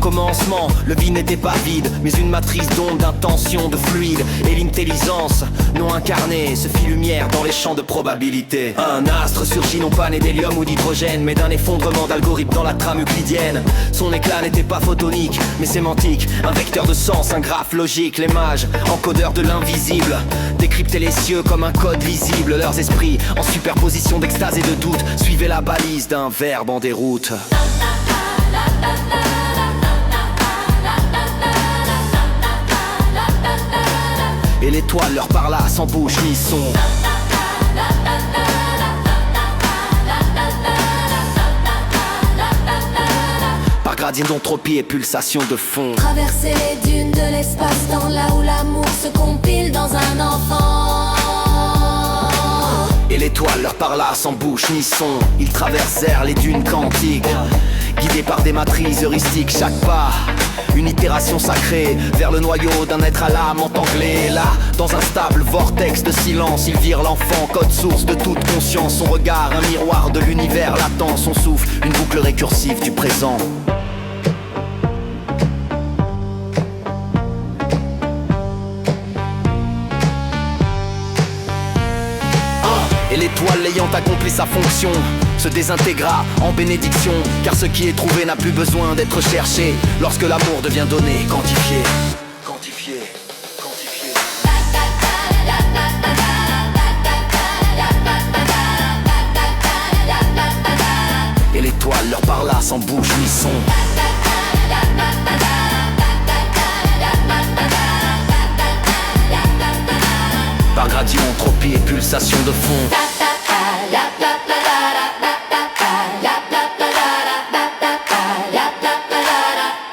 Commencement, le vide n'était pas vide, mais une matrice d'ondes, d'intention, de fluide. Et l'intelligence non incarnée se fit lumière dans les champs de probabilité. Un astre surgit non pas né d'hélium ou d'hydrogène, mais d'un effondrement d'algorithmes dans la trame euclidienne. Son éclat n'était pas photonique, mais sémantique. Un vecteur de sens, un graphe logique. Les mages, encodeurs de l'invisible, décryptaient les cieux comme un code lisible. Leurs esprits, en superposition d'extase et de doute, suivaient la balise d'un verbe en déroute. Et l'étoile leur parla sans bouche ni son. Par gradient d'entropie et pulsation de fond. Traverser les dunes de l'espace-temps, là où l'amour se compile dans un enfant. Et l'étoile leur parla sans bouche ni son. Ils traversèrent les dunes quantiques, guidés par des matrices heuristiques. Chaque pas, une itération sacrée vers le noyau d'un être à l'âme entanglée. Là, dans un stable vortex de silence, ils virent l'enfant, code source de toute conscience. Son regard, un miroir de l'univers latent. Son souffle, une boucle récursive du présent. Et l'étoile ayant accompli sa fonction se désintégra en bénédiction. Car ce qui est trouvé n'a plus besoin d'être cherché lorsque l'amour devient donné, quantifié. Quantifié, quantifié. Et l'étoile leur parla sans bouche ni son. Par gradient, entropie et pulsation de fond.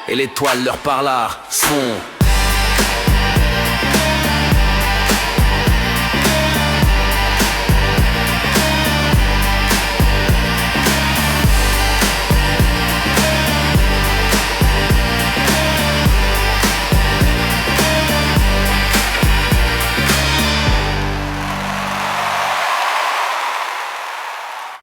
Et l'étoile leur parla son.